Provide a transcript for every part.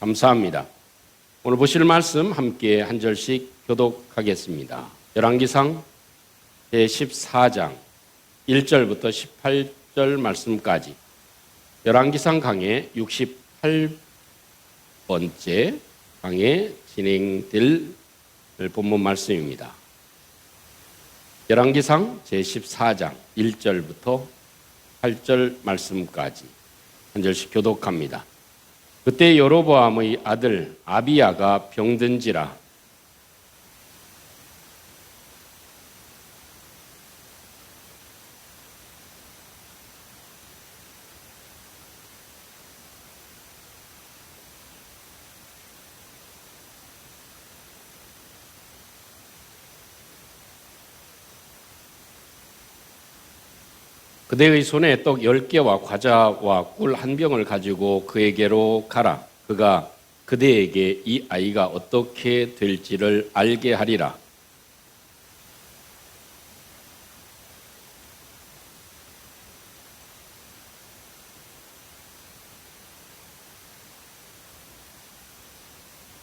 감사합니다. 오늘 보실 말씀 함께 한 절씩 교독하겠습니다. 열왕기상 제14장 1절부터 18절 말씀까지 열왕기상 강의 68번째 강의 진행될 본문 말씀입니다. 열왕기상 제14장 1절부터 8절 말씀까지 한 절씩 교독합니다. 그때 여로보암의 아들 아비야가 병든지라 그대의 손에 떡 10개와 과자와 꿀 한 병을 가지고 그에게로 가라. 그가 그대에게 이 아이가 어떻게 될지를 알게 하리라.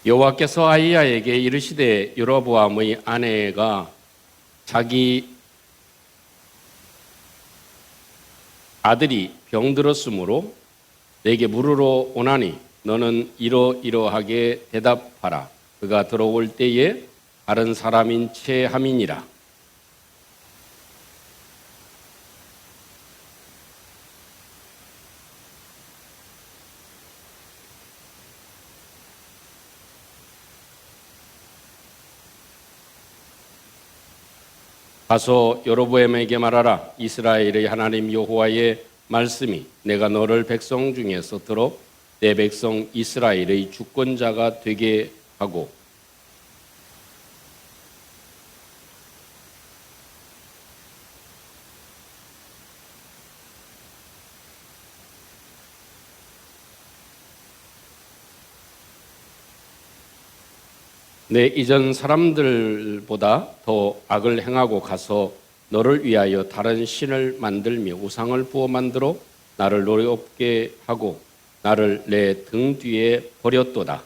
여호와께서 아히야에게 이르시되 여로보암의 아내가 자기 아들이 병들었으므로 내게 물으러 오나니 너는 이러이러하게 대답하라. 그가 들어올 때에 다른 사람인 채 함이니라. 가서 여로보암에게 말하라. 이스라엘의 하나님 여호와의 말씀이 내가 너를 백성 중에서 들어 내 백성 이스라엘의 주권자가 되게 하고 내 이전 사람들보다 더 악을 행하고 가서 너를 위하여 다른 신을 만들며 우상을 부어 만들어 나를 노래없게 하고 나를 내 등 뒤에 버렸도다.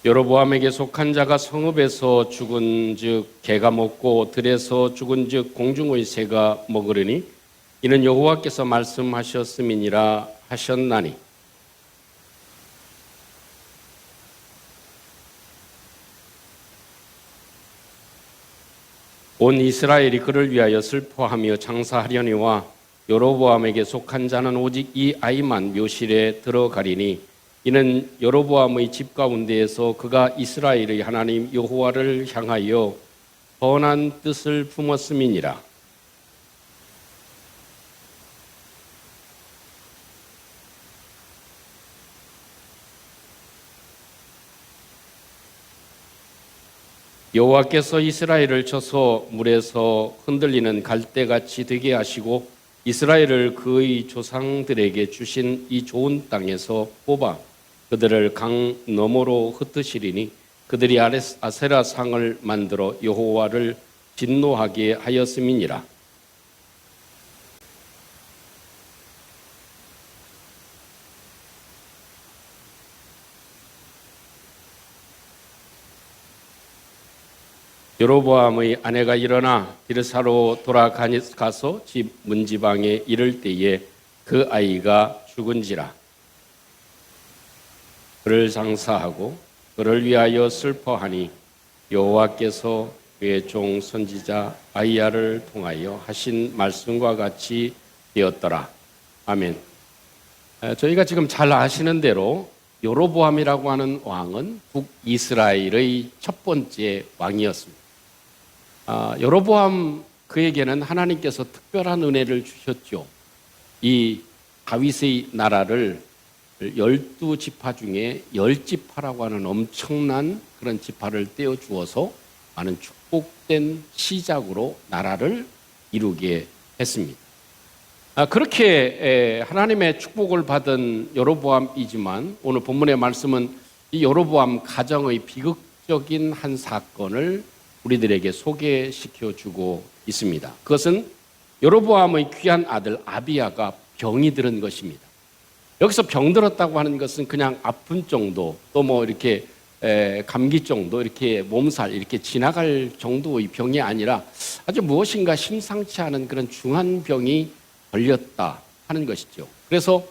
여로보암에게 속한 자가 성읍에서 죽은즉 개가 먹고 들에서 죽은즉 공중의 새가 먹으리니 이는 여호와께서 말씀하셨음이니라 하셨나니 온 이스라엘이 그를 위하여 슬퍼하며 장사하려니와 여로보암에게 속한 자는 오직 이 아이만 묘실에 들어가리니 이는 여로보암의 집 가운데에서 그가 이스라엘의 하나님 여호와를 향하여 선한 뜻을 품었음이니라. 여호와께서 이스라엘을 쳐서 물에서 흔들리는 갈대같이 되게 하시고 이스라엘을 그의 조상들에게 주신 이 좋은 땅에서 뽑아 그들을 강 너머로 흩으시리니 그들이 아세라 상을 만들어 여호와를 진노하게 하였음이니라. 여로보암의 아내가 일어나 디르사로 돌아가서 집 문지방에 이를 때에 그 아이가 죽은지라. 그를 장사하고 그를 위하여 슬퍼하니 여호와께서 그의 종 선지자 아히야를 통하여 하신 말씀과 같이 되었더라. 아멘. 저희가 지금 잘 아시는 대로 여로보암이라고 하는 왕은 북이스라엘의 첫 번째 왕이었습니다. 여로보암 그에게는 하나님께서 특별한 은혜를 주셨죠. 이 다윗의 나라를 12지파 중에 10지파라고 하는 엄청난 그런 지파를 떼어주어서 많은 축복된 시작으로 나라를 이루게 했습니다. 그렇게 하나님의 축복을 받은 여로보암이지만 오늘 본문의 말씀은 이 여로보암 가정의 비극적인 한 사건을 우리들에게 소개시켜주고 있습니다. 그것은 여로보암의 귀한 아들 아비야가 병이 들은 것입니다. 여기서 병 들었다고 하는 것은 그냥 아픈 정도, 또 뭐 이렇게 감기 정도, 이렇게 몸살 이렇게 지나갈 정도의 병이 아니라 아주 무엇인가 심상치 않은 그런 중한 병이 걸렸다 하는 것이죠. 그래서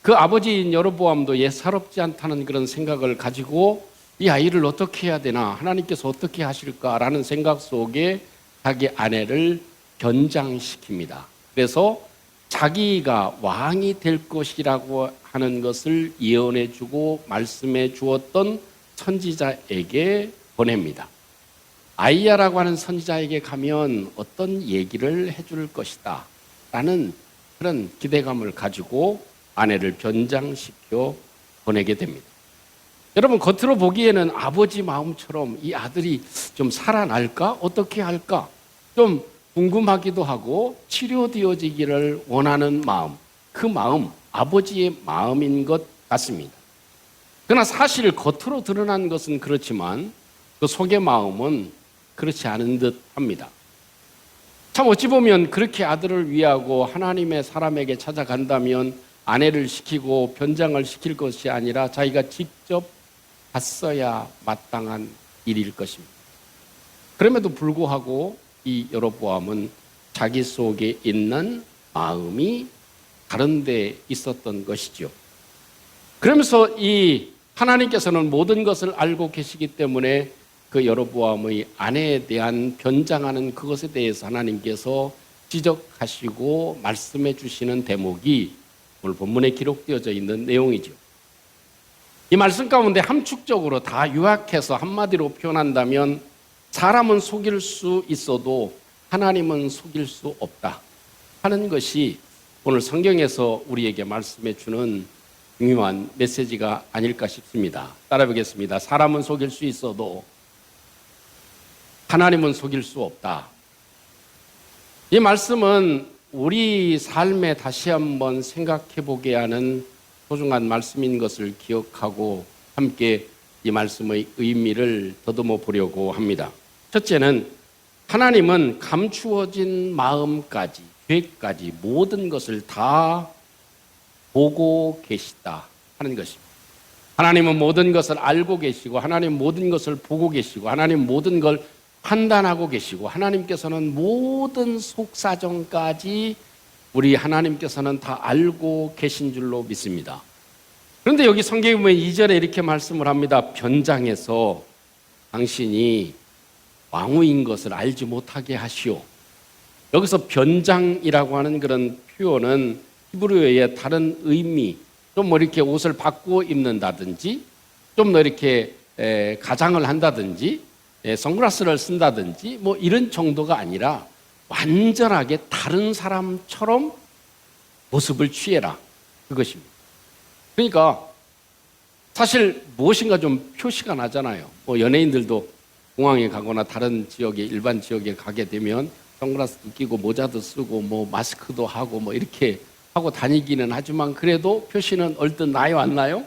그 아버지인 여로보암도 예사롭지 않다는 그런 생각을 가지고 이 아이를 어떻게 해야 되나, 하나님께서 어떻게 하실까라는 생각 속에 자기 아내를 변장시킵니다. 그래서 자기가 왕이 될 것이라고 하는 것을 예언해 주고 말씀해 주었던 선지자에게 보냅니다. 아이야라고 하는 선지자에게 가면 어떤 얘기를 해줄 것이다 라는 그런 기대감을 가지고 아내를 변장시켜 보내게 됩니다. 여러분, 겉으로 보기에는 아버지 마음처럼 이 아들이 좀 살아날까? 어떻게 할까? 좀 궁금하기도 하고 치료되어지기를 원하는 마음, 그 마음, 아버지의 마음인 것 같습니다. 그러나 사실 겉으로 드러난 것은 그렇지만 그 속의 마음은 그렇지 않은 듯 합니다. 참 어찌 보면 그렇게 아들을 위하고 하나님의 사람에게 찾아간다면 아내를 시키고 변장을 시킬 것이 아니라 자기가 직접 갔어야 마땅한 일일 것입니다. 그럼에도 불구하고 이 여로보암은 자기 속에 있는 마음이 다른 데 있었던 것이죠. 그러면서 이 하나님께서는 모든 것을 알고 계시기 때문에 그 여로보암의 아내에 대한 변장하는 그것에 대해서 하나님께서 지적하시고 말씀해 주시는 대목이 오늘 본문에 기록되어져 있는 내용이죠. 이 말씀 가운데 함축적으로 다 요약해서 한마디로 표현한다면 사람은 속일 수 있어도 하나님은 속일 수 없다 하는 것이 오늘 성경에서 우리에게 말씀해 주는 중요한 메시지가 아닐까 싶습니다. 따라보겠습니다. 사람은 속일 수 있어도 하나님은 속일 수 없다. 이 말씀은 우리 삶에 다시 한번 생각해 보게 하는 소중한 말씀인 것을 기억하고 함께 이 말씀의 의미를 더듬어 보려고 합니다. 첫째는 하나님은 감추어진 마음까지, 계획까지 모든 것을 다 보고 계시다 하는 것입니다. 하나님은 모든 것을 알고 계시고 하나님 모든 것을 보고 계시고 하나님 모든 걸 판단하고 계시고 하나님께서는 모든 속사정까지 우리 하나님께서는 다 알고 계신 줄로 믿습니다. 그런데 여기 성경에 보면 2절에 이렇게 말씀을 합니다. 변장해서 당신이 왕후인 것을 알지 못하게 하시오. 여기서 변장이라고 하는 그런 표현은 히브리어의 다른 의미, 좀 뭐 이렇게 옷을 바꾸어 입는다든지 좀 더 이렇게 가장을 한다든지 선글라스를 쓴다든지 뭐 이런 정도가 아니라 완전하게 다른 사람처럼 모습을 취해라, 그것입니다. 그러니까 사실 무엇인가 좀 표시가 나잖아요. 뭐 연예인들도 공항에 가거나 다른 지역에, 일반 지역에 가게 되면 선글라스도 끼고 모자도 쓰고 뭐 마스크도 하고 뭐 이렇게 하고 다니기는 하지만 그래도 표시는 얼뜻 나요, 안 나요?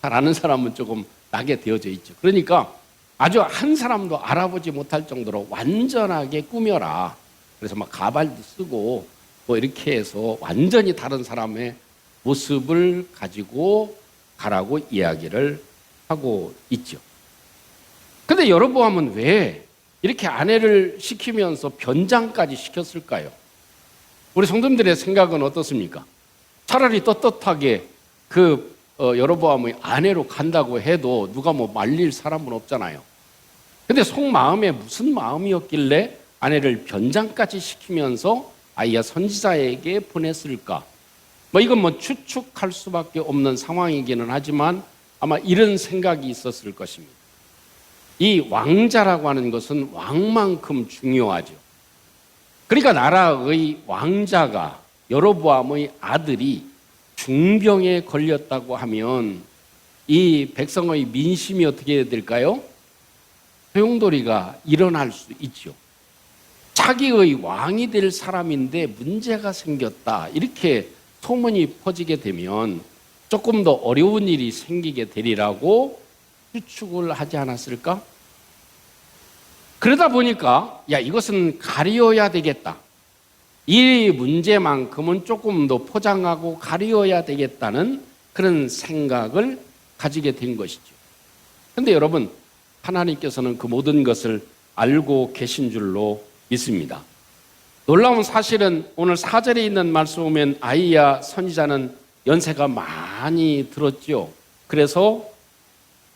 잘 아는 사람은 조금 나게 되어져 있죠. 그러니까 아주 한 사람도 알아보지 못할 정도로 완전하게 꾸며라. 그래서 막 가발도 쓰고 뭐 이렇게 해서 완전히 다른 사람의 모습을 가지고 가라고 이야기를 하고 있죠. 근데 여로보암은 왜 이렇게 아내를 시키면서 변장까지 시켰을까요? 우리 성도님들의 생각은 어떻습니까? 차라리 떳떳하게 그 여로보암의 아내로 간다고 해도 누가 뭐 말릴 사람은 없잖아요. 근데 속마음에 무슨 마음이었길래 아내를 변장까지 시키면서 아이야 선지자에게 보냈을까? 뭐 이건 뭐 추측할 수밖에 없는 상황이기는 하지만 아마 이런 생각이 있었을 것입니다. 이 왕자라고 하는 것은 왕만큼 중요하죠. 그러니까 나라의 왕자가 여로보암의 아들이 중병에 걸렸다고 하면 이 백성의 민심이 어떻게 될까요? 소용돌이가 일어날 수 있죠. 자기의 왕이 될 사람인데 문제가 생겼다, 이렇게 소문이 퍼지게 되면 조금 더 어려운 일이 생기게 되리라고 추측을 하지 않았을까? 그러다 보니까 야, 이것은 가리어야 되겠다, 이 문제만큼은 조금 더 포장하고 가리어야 되겠다는 그런 생각을 가지게 된 것이죠. 그런데 여러분, 하나님께서는 그 모든 것을 알고 계신 줄로 믿습니다. 놀라운 사실은 오늘 4절에 있는 말씀 보면 아이야 선지자는 연세가 많이 들었죠. 그래서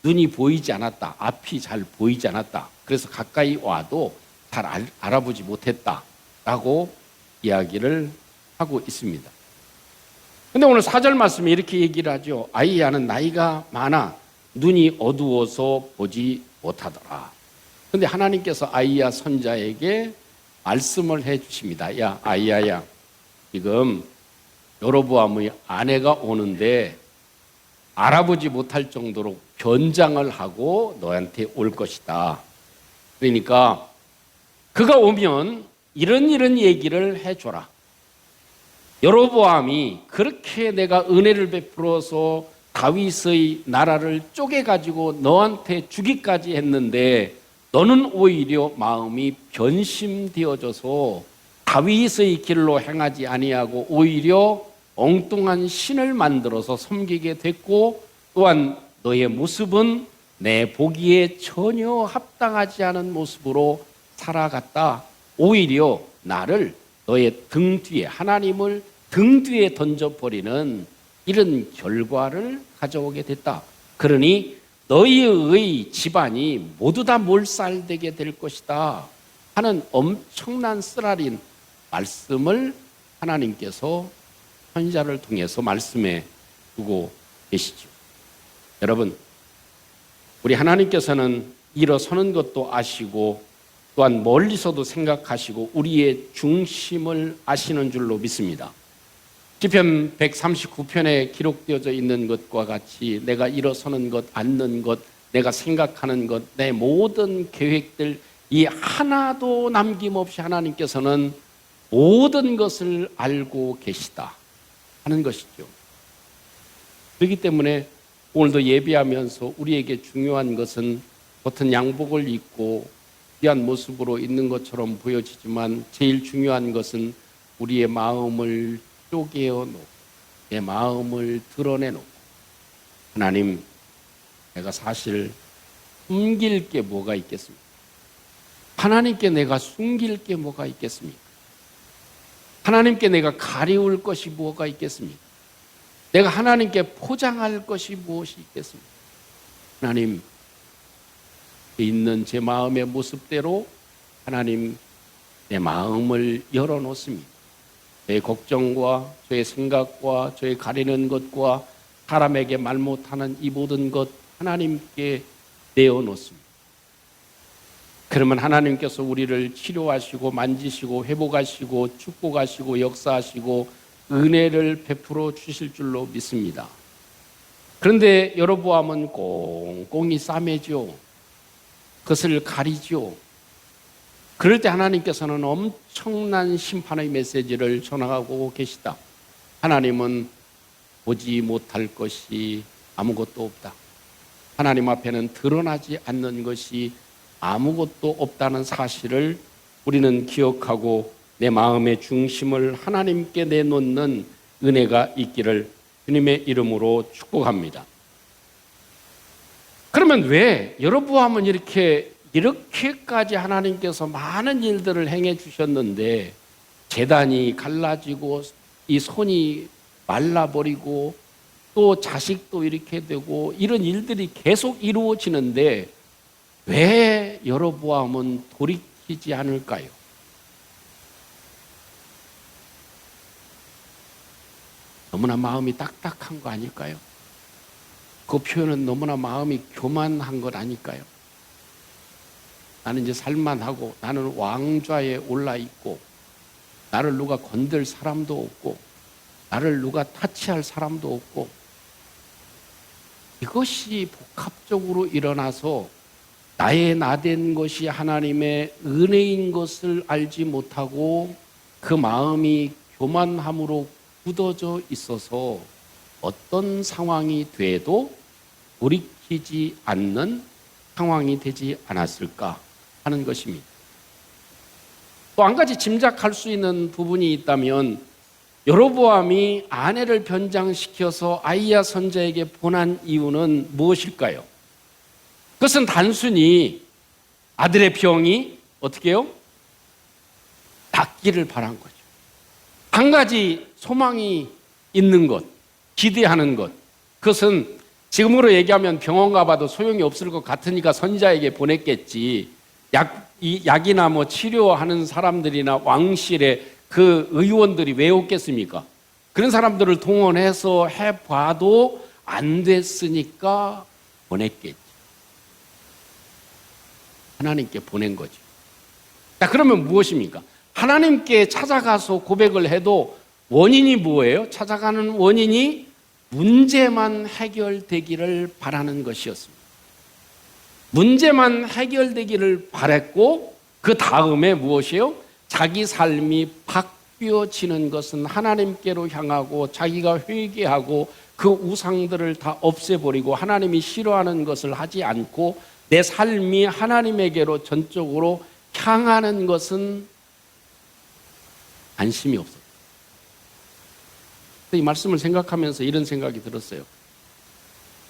눈이 보이지 않았다, 앞이 잘 보이지 않았다, 그래서 가까이 와도 잘 알아보지 못했다라고 이야기를 하고 있습니다. 그런데 오늘 4절 말씀에 이렇게 얘기를 하죠. 아이야는 나이가 많아 눈이 어두워서 보지 못하더라. 그런데 하나님께서 아이야 선자에게 말씀을 해 주십니다. 야, 아이야야, 지금 여로보암의 아내가 오는데 알아보지 못할 정도로 변장을 하고 너한테 올 것이다. 그러니까 그가 오면 이런 얘기를 해줘라. 여로보암이 그렇게 내가 은혜를 베풀어서 다윗의 나라를 쪼개가지고 너한테 주기까지 했는데 너는 오히려 마음이 변심되어져서 다윗의 길로 행하지 아니하고 오히려 엉뚱한 신을 만들어서 섬기게 됐고, 또한 너의 모습은 내 보기에 전혀 합당하지 않은 모습으로 살아갔다. 오히려 나를 너의 등 뒤에, 하나님을 등 뒤에 던져버리는 이런 결과를 가져오게 됐다. 그러니 너희의 집안이 모두 다 몰살되게 될 것이다 하는 엄청난 쓰라린 말씀을 하나님께서 선지자를 통해서 말씀해 주고 계시죠. 여러분, 우리 하나님께서는 일어서는 것도 아시고 또한 멀리서도 생각하시고 우리의 중심을 아시는 줄로 믿습니다. 시편 139편에 기록되어져 있는 것과 같이 내가 일어서는 것, 앉는 것, 내가 생각하는 것, 내 모든 계획들 이 하나도 남김없이 하나님께서는 모든 것을 알고 계시다 하는 것이죠. 그렇기 때문에 오늘도 예배하면서 우리에게 중요한 것은 겉은 양복을 입고 귀한 모습으로 있는 것처럼 보여지지만 제일 중요한 것은 우리의 마음을 쪼개어놓고 내 마음을 드러내놓고 하나님, 내가 사실 숨길 게 뭐가 있겠습니까? 하나님께 내가 숨길 게 뭐가 있겠습니까? 하나님께 내가 가리울 것이 뭐가 있겠습니까? 내가 하나님께 포장할 것이 무엇이 있겠습니까? 하나님, 있는 제 마음의 모습대로 하나님 내 마음을 열어놓습니다. 저의 걱정과 저의 생각과 저의 가리는 것과 사람에게 말 못하는 이 모든 것 하나님께 내어놓습니다. 그러면 하나님께서 우리를 치료하시고 만지시고 회복하시고 축복하시고 역사하시고 은혜를 베풀어 주실 줄로 믿습니다. 그런데 여로보암은 꽁꽁이 싸매죠. 그것을 가리죠. 그럴 때 하나님께서는 엄청난 심판의 메시지를 전하고 계시다. 하나님은 보지 못할 것이 아무것도 없다. 하나님 앞에는 드러나지 않는 것이 아무것도 없다는 사실을 우리는 기억하고 내 마음의 중심을 하나님께 내놓는 은혜가 있기를 주님의 이름으로 축복합니다. 그러면 왜 여로보암은 이렇게까지 하나님께서 많은 일들을 행해 주셨는데 제단이 갈라지고 이 손이 말라버리고 또 자식도 이렇게 되고 이런 일들이 계속 이루어지는데 왜 여로보암은 돌이키지 않을까요? 너무나 마음이 딱딱한 거 아닐까요? 그 표현은 너무나 마음이 교만한 것 아닐까요? 나는 이제 살만하고 나는 왕좌에 올라있고 나를 누가 건들 사람도 없고 나를 누가 타치할 사람도 없고 이것이 복합적으로 일어나서 나의 나된 것이 하나님의 은혜인 것을 알지 못하고 그 마음이 교만함으로 굳어져 있어서 어떤 상황이 돼도 돌이키지 않는 상황이 되지 않았을까 하는 것입니다. 또 한 가지 짐작할 수 있는 부분이 있다면 여로보암이 아내를 변장시켜서 아이야 선자에게 보낸 이유는 무엇일까요? 그것은 단순히 아들의 병이 어떻게 해요? 낫기를 바란 거죠. 한 가지 소망이 있는 것, 기대하는 것. 그것은 지금으로 얘기하면 병원 가봐도 소용이 없을 것 같으니까 선지자에게 보냈겠지. 약이나 뭐 치료하는 사람들이나 왕실의 그 의원들이 왜 없겠습니까? 그런 사람들을 동원해서 해봐도 안 됐으니까 보냈겠지. 하나님께 보낸 거죠. 자, 그러면 무엇입니까? 하나님께 찾아가서 고백을 해도 원인이 뭐예요? 찾아가는 원인이 문제만 해결되기를 바라는 것이었습니다. 문제만 해결되기를 바랬고 그 다음에 무엇이에요? 자기 삶이 바뀌어지는 것은 하나님께로 향하고 자기가 회개하고 그 우상들을 다 없애버리고 하나님이 싫어하는 것을 하지 않고 내 삶이 하나님에게로 전적으로 향하는 것은 안심이 없었어요. 이 말씀을 생각하면서 이런 생각이 들었어요.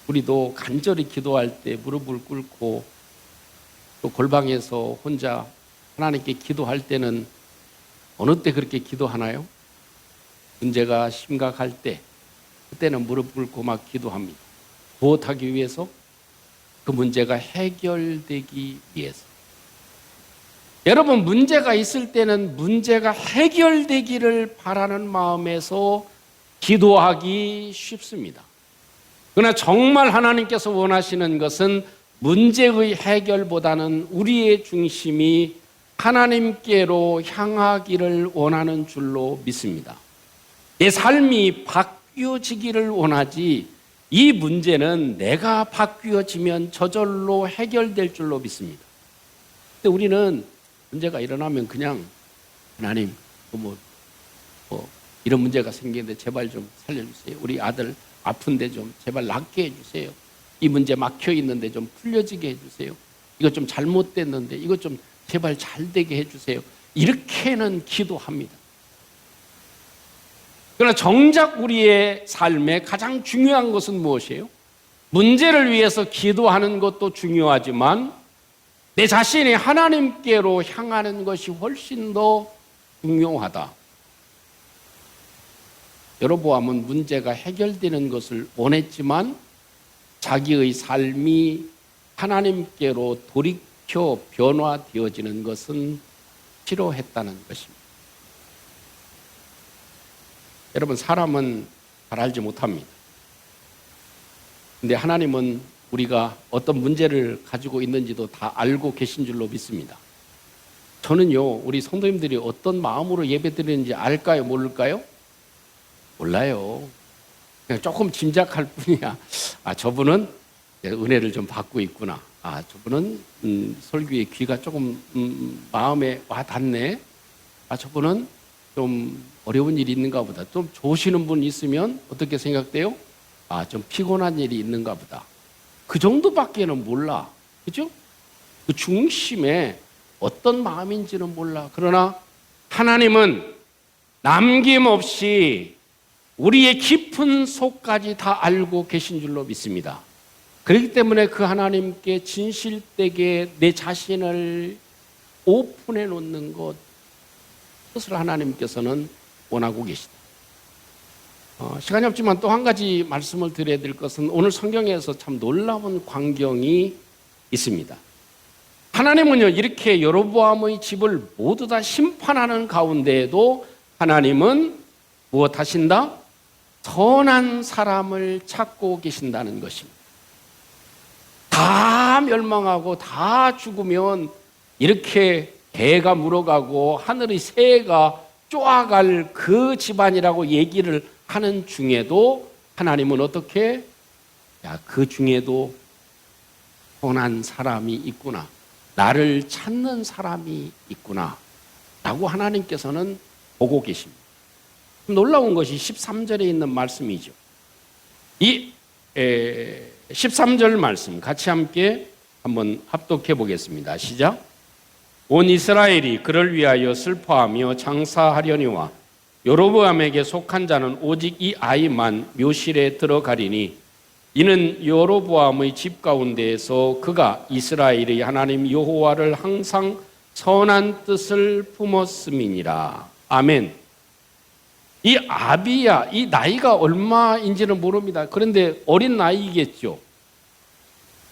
우리도 간절히 기도할 때 무릎을 꿇고 또 골방에서 혼자 하나님께 기도할 때는 어느 때 그렇게 기도하나요? 문제가 심각할 때, 그때는 무릎 꿇고 막 기도합니다. 무엇하기 위해서? 그 문제가 해결되기 위해서. 여러분, 문제가 있을 때는 문제가 해결되기를 바라는 마음에서 기도하기 쉽습니다. 그러나 정말 하나님께서 원하시는 것은 문제의 해결보다는 우리의 중심이 하나님께로 향하기를 원하는 줄로 믿습니다. 내 삶이 바뀌어지기를 원하지 이 문제는 내가 바뀌어지면 저절로 해결될 줄로 믿습니다. 근데 우리는 문제가 일어나면 그냥 하나님 이런 문제가 생기는데 제발 좀 살려주세요. 우리 아들 아픈데 좀 제발 낫게 해주세요. 이 문제 막혀 있는데 좀 풀려지게 해주세요. 이거 좀 잘못됐는데 이거 좀 제발 잘 되게 해주세요. 이렇게는 기도합니다. 그러나 정작 우리의 삶에 가장 중요한 것은 무엇이에요? 문제를 위해서 기도하는 것도 중요하지만 내 자신이 하나님께로 향하는 것이 훨씬 더 중요하다. 여로보암은 문제가 해결되는 것을 원했지만 자기의 삶이 하나님께로 돌이켜 변화되어지는 것은 싫어했다는 것입니다. 여러분, 사람은 잘 알지 못합니다. 근데 하나님은 우리가 어떤 문제를 가지고 있는지도 다 알고 계신 줄로 믿습니다. 저는요, 우리 성도님들이 어떤 마음으로 예배드리는지 알까요? 모를까요? 몰라요. 그냥 조금 짐작할 뿐이야. 아, 저분은 은혜를 좀 받고 있구나. 아, 저분은 설교의 귀가 조금 마음에 와 닿네. 아, 저분은 좀 어려운 일이 있는가 보다. 좀 좋으시는 분 있으면 어떻게 생각돼요? 아, 좀 피곤한 일이 있는가 보다. 그 정도밖에는 몰라. 그죠? 그 중심에 어떤 마음인지는 몰라. 그러나 하나님은 남김없이 우리의 깊은 속까지 다 알고 계신 줄로 믿습니다. 그렇기 때문에 그 하나님께 진실되게 내 자신을 오픈해 놓는 것, 그것을 하나님께서는 원하고 계시다. 시간이 없지만 또 한 가지 말씀을 드려야 될 것은 오늘 성경에서 참 놀라운 광경이 있습니다. 하나님은요, 이렇게 여로보암의 집을 모두 다 심판하는 가운데에도 하나님은 무엇 하신다? 선한 사람을 찾고 계신다는 것입니다. 다 멸망하고 다 죽으면 이렇게 개가 물어가고 하늘의 새가 쪼아갈 그 집안이라고 얘기를 하는 중에도 하나님은 어떻게? 야, 그 중에도 선한 사람이 있구나, 나를 찾는 사람이 있구나 라고 하나님께서는 보고 계십니다. 놀라운 것이 13절에 있는 말씀이죠. 이 13절 말씀 같이 함께 한번 합독해 보겠습니다. 시작. 온 이스라엘이 그를 위하여 슬퍼하며 장사하려니와 여로보암에게 속한 자는 오직 이 아이만 묘실에 들어가리니 이는 여로보암의 집 가운데에서 그가 이스라엘의 하나님 여호와를 항상 선한 뜻을 품었음이니라. 아멘. 이 아비야, 이 나이가 얼마인지는 모릅니다. 그런데 어린 나이겠죠.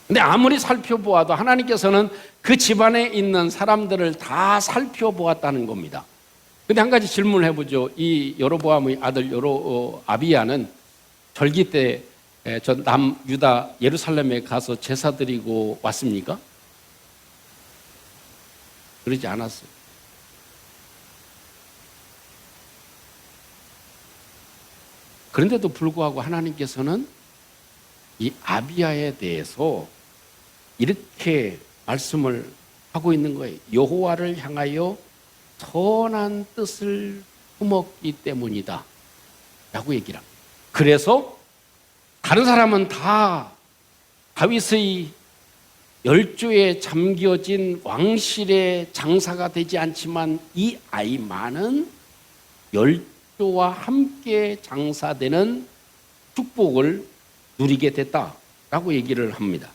근데 아무리 살펴보아도 하나님께서는 그 집안에 있는 사람들을 다 살펴보았다는 겁니다. 근데 한 가지 질문을 해보죠. 이 여로보암의 아들 아비야는 절기 때 저 남유다 예루살렘에 가서 제사 드리고 왔습니까? 그러지 않았어요. 그런데도 불구하고 하나님께서는 이 아비야에 대해서 이렇게 말씀을 하고 있는 거예요. 여호와를 향하여 선한 뜻을 품었기 때문이다 라고 얘기를 합니다. 그래서 다른 사람은 다 다윗의 열조에 잠겨진 왕실의 장사가 되지 않지만 이 아이만은 열조와 함께 장사되는 축복을 누리게 됐다라고 얘기를 합니다.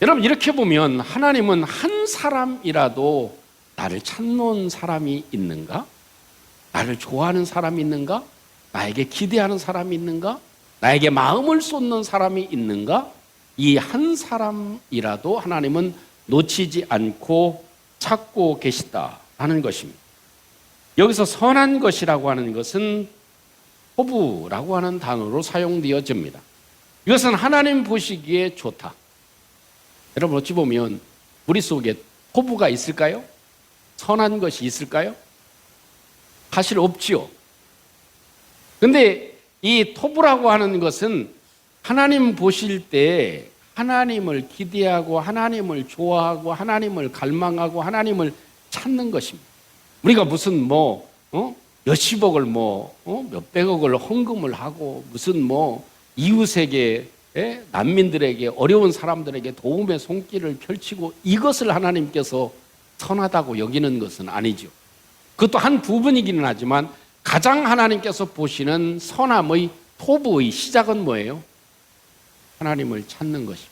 여러분, 이렇게 보면 하나님은 한 사람이라도 나를 찾는 사람이 있는가? 나를 좋아하는 사람이 있는가? 나에게 기대하는 사람이 있는가? 나에게 마음을 쏟는 사람이 있는가? 이 한 사람이라도 하나님은 놓치지 않고 찾고 계시다라는 것입니다. 여기서 선한 것이라고 하는 것은 호부라고 하는 단어로 사용되어집니다. 이것은 하나님 보시기에 좋다. 여러분, 어찌 보면 우리 속에 호부가 있을까요? 선한 것이 있을까요? 사실 없지요. 근데 이 토부라고 하는 것은 하나님 보실 때 하나님을 기대하고 하나님을 좋아하고 하나님을 갈망하고 하나님을 찾는 것입니다. 우리가 무슨 몇십억을 몇백억을 헌금을 하고 무슨 이웃에게 난민들에게 어려운 사람들에게 도움의 손길을 펼치고 이것을 하나님께서 선하다고 여기는 것은 아니죠. 그것도 한 부분이기는 하지만 가장 하나님께서 보시는 선함의 토부의 시작은 뭐예요? 하나님을 찾는 것입니다.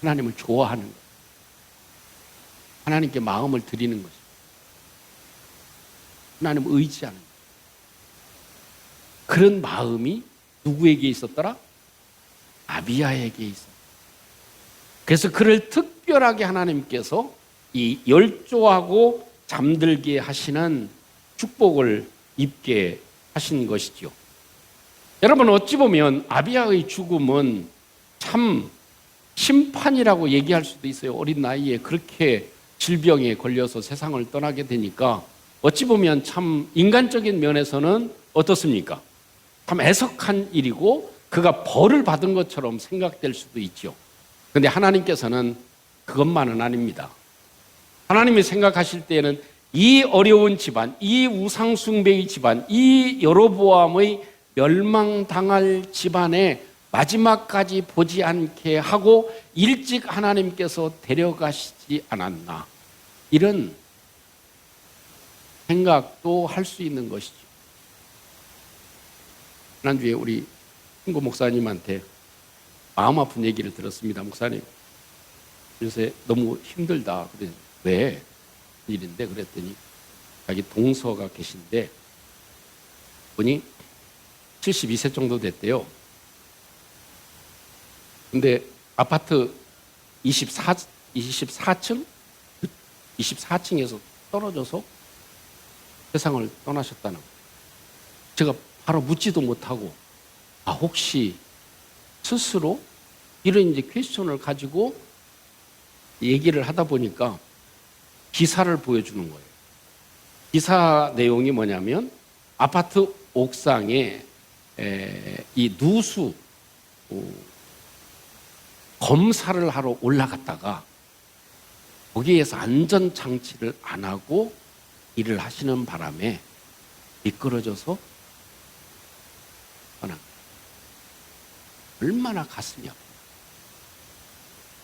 하나님을 좋아하는 것, 하나님께 마음을 드리는 것입니다. 하나님을 의지하는 것. 그런 마음이 누구에게 있었더라? 아비야에게 있었다. 그래서 그를 특별하게 하나님께서 이 열조하고 잠들게 하시는 축복을 입게 하신 것이죠. 여러분, 어찌 보면 아비야의 죽음은 참 심판이라고 얘기할 수도 있어요. 어린 나이에 그렇게 질병에 걸려서 세상을 떠나게 되니까 어찌 보면 참 인간적인 면에서는 어떻습니까? 참 애석한 일이고 그가 벌을 받은 것처럼 생각될 수도 있죠. 그런데 하나님께서는 그것만은 아닙니다. 하나님이 생각하실 때에는 이 어려운 집안, 이 우상숭배의 집안, 이 여로보암의 멸망당할 집안에 마지막까지 보지 않게 하고 일찍 하나님께서 데려가시지 않았나, 이런 생각도 할 수 있는 것이죠. 지난주에 우리 친구 목사님한테 마음 아픈 얘기를 들었습니다. 목사님, 요새 너무 힘들다. 그래, 왜? 일인데? 그랬더니 자기 동서가 계신데 분이 72세 정도 됐대요. 근데 아파트 24층에서 떨어져서 세상을 떠나셨다는 거예요. 제가 바로 묻지도 못하고 혹시 스스로 이런 이제 퀘스천을 가지고 얘기를 하다 보니까 기사를 보여주는 거예요. 기사 내용이 뭐냐면 아파트 옥상에 이 누수 검사를 하러 올라갔다가 거기에서 안전장치를 안 하고 일을 하시는 바람에 미끄러져서 얼마나 가슴이 아파.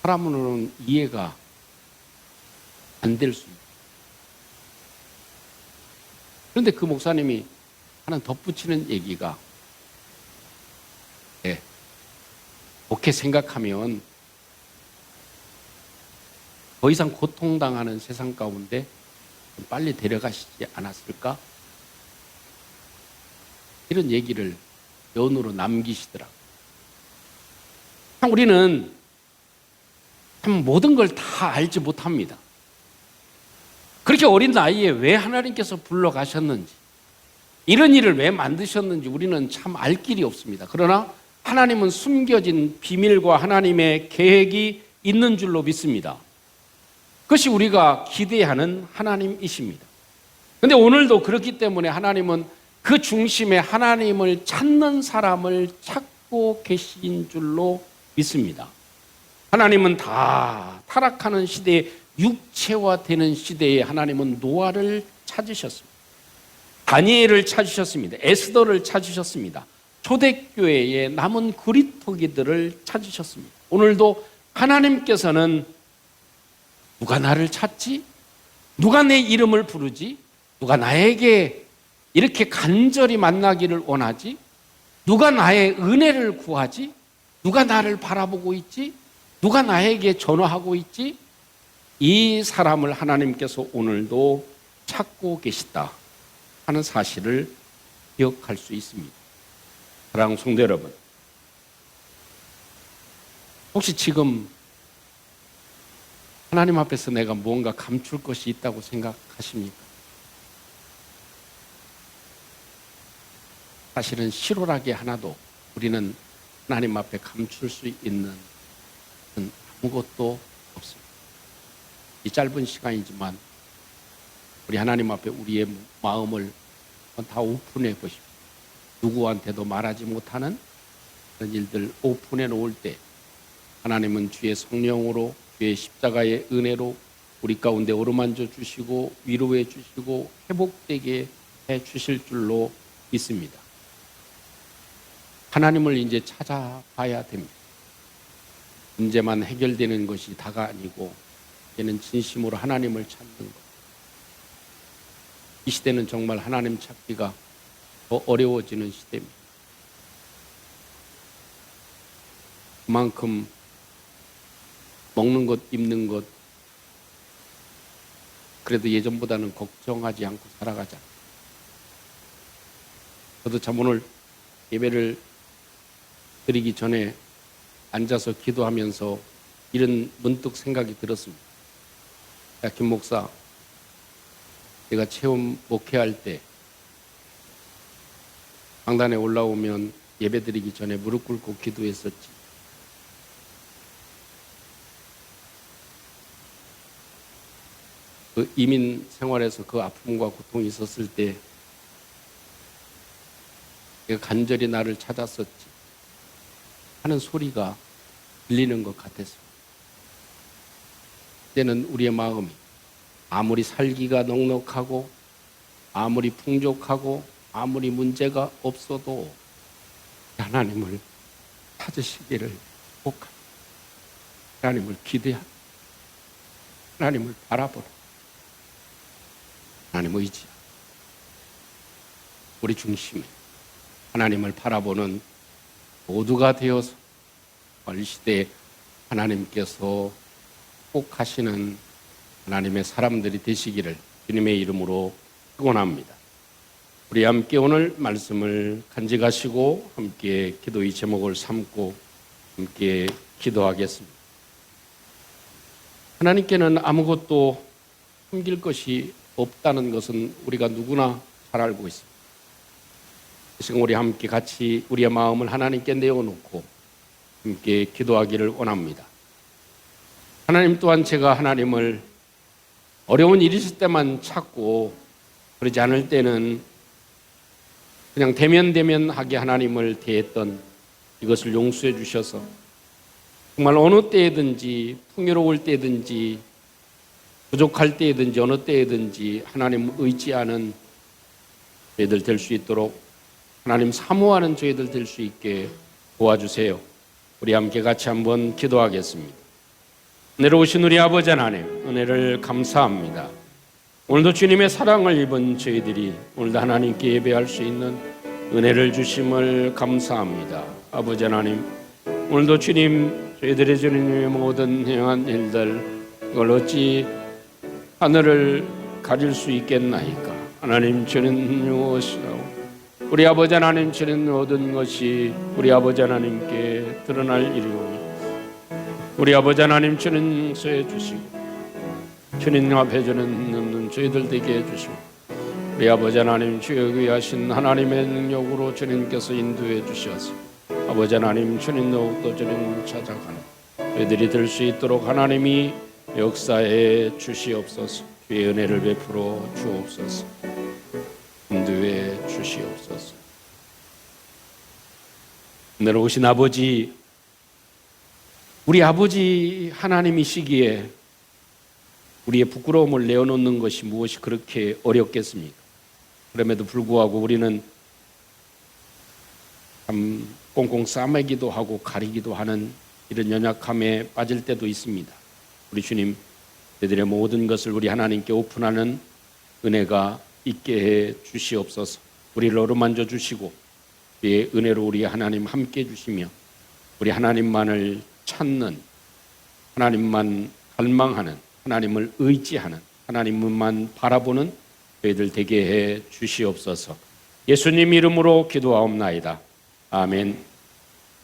사람으로는 이해가 안 될 수 있어요. 그런데 그 목사님이 하나 덧붙이는 얘기가 좋게 생각하면 더 이상 고통당하는 세상 가운데 빨리 데려가시지 않았을까? 이런 얘기를 연으로 남기시더라고요. 우리는 참 모든 걸 다 알지 못합니다. 그렇게 어린 나이에 왜 하나님께서 불러가셨는지, 이런 일을 왜 만드셨는지 우리는 참 알 길이 없습니다. 그러나 하나님은 숨겨진 비밀과 하나님의 계획이 있는 줄로 믿습니다. 그것이 우리가 기대하는 하나님이십니다. 그런데 오늘도 그렇기 때문에 하나님은 그 중심에 하나님을 찾는 사람을 찾고 계신 줄로 믿습니다. 하나님은 다 타락하는 시대에 육체화되는 시대에 하나님은 노아를 찾으셨습니다. 다니엘을 찾으셨습니다. 에스더를 찾으셨습니다. 초대교회의 남은 그리스도인들을 찾으셨습니다. 오늘도 하나님께서는 누가 나를 찾지? 누가 내 이름을 부르지? 누가 나에게 이렇게 간절히 만나기를 원하지? 누가 나의 은혜를 구하지? 누가 나를 바라보고 있지? 누가 나에게 전화하고 있지? 이 사람을 하나님께서 오늘도 찾고 계시다 하는 사실을 기억할 수 있습니다. 사랑하는 성도 여러분, 혹시 지금 하나님 앞에서 내가 무언가 감출 것이 있다고 생각하십니까? 사실은 실오라기 하나도 우리는 하나님 앞에 감출 수 있는 아무것도 없습니다. 이 짧은 시간이지만 우리 하나님 앞에 우리의 마음을 다 오픈해 보십시오. 누구한테도 말하지 못하는 그런 일들 오픈해 놓을 때 하나님은 주의 성령으로, 주의 십자가의 은혜로 우리 가운데 어루만져 주시고 위로해 주시고 회복되게 해 주실 줄로 믿습니다. 하나님을 이제 찾아봐야 됩니다. 문제만 해결되는 것이 다가 아니고 이제는 진심으로 하나님을 찾는 것. 이 시대는 정말 하나님 찾기가 더 어려워지는 시대입니다. 그만큼 먹는 것, 입는 것, 그래도 예전보다는 걱정하지 않고 살아가자. 저도 참 오늘 예배를 드리기 전에 앉아서 기도하면서 이런 문득 생각이 들었습니다. 야, 김 목사, 내가 체험 목회할 때 강단에 올라오면 예배 드리기 전에 무릎 꿇고 기도했었지. 그 이민 생활에서 그 아픔과 고통이 있었을 때 내가 간절히 나를 찾았었지 하는 소리가 들리는 것 같았습니다. 그때는 우리의 마음이 아무리 살기가 넉넉하고 아무리 풍족하고 아무리 문제가 없어도 하나님을 찾으시기를 복합니다. 하나님을 기대하고 하나님을 바라보라. 하나님 의지하고 우리 중심에 하나님을 바라보는 모두가 되어서 이 시대에 하나님께서 꼭 하시는 하나님의 사람들이 되시기를 주님의 이름으로 축원합니다. 우리 함께 오늘 말씀을 간직하시고 함께 기도의 제목을 삼고 함께 기도하겠습니다. 하나님께는 아무것도 숨길 것이 없다는 것은 우리가 누구나 잘 알고 있습니다. 지금 우리 함께 같이 우리의 마음을 하나님께 내어놓고 함께 기도하기를 원합니다. 하나님 또한 제가 하나님을 어려운 일이 있을 때만 찾고 그러지 않을 때는 그냥 대면대면하게 하나님을 대했던 이것을 용서해 주셔서 정말 어느 때든지 풍요로울 때든지 부족할 때든지 어느 때든지 하나님 의지하는 저희들 될 수 있도록 하나님 사모하는 저희들 될 수 있게 도와주세요. 우리 함께 같이 한번 기도하겠습니다. 은혜로우신 우리 아버지 하나님, 은혜를 감사합니다. 오늘도 주님의 사랑을 입은 저희들이 오늘도 하나님께 예배할 수 있는 은혜를 주심을 감사합니다. 아버지 하나님, 오늘도 주님 저희들의 주님의 모든 행한 일들 이걸 어찌 하늘을 가릴 수 있겠나이까. 하나님, 주는 무엇이라고 우리 아버지 하나님, 주는 모든 것이 우리 아버지 하나님께 드러날 일이오니 우리 아버지 하나님, 주는 용서해 주시고 주님 앞에 주는 없는 저희들 되게 해주시고 우리 아버지 하나님, 주여 귀하신 하나님의 능력으로 주님께서 인도해 주셔서 아버지 하나님, 주님 더욱더 주님 찾아가는 저희들이 될 수 있도록 하나님이 역사에 주시옵소서. 주의 은혜를 베풀어 주옵소서. 인도해 주시옵소서. 은혜로우신 아버지, 우리 아버지 하나님이시기에 우리의 부끄러움을 내어놓는 것이 무엇이 그렇게 어렵겠습니까? 그럼에도 불구하고 우리는 참 꽁꽁 싸매기도 하고 가리기도 하는 이런 연약함에 빠질 때도 있습니다. 우리 주님, 저희들의 모든 것을 우리 하나님께 오픈하는 은혜가 있게 해 주시옵소서. 우리를 어루만져 주시고 그의 은혜로 우리 하나님 함께 해주시며 우리 하나님만을 찾는, 하나님만 갈망하는, 하나님을 의지하는, 하나님만 바라보는 저희들 되게 해 주시옵소서. 예수님 이름으로 기도하옵나이다. 아멘.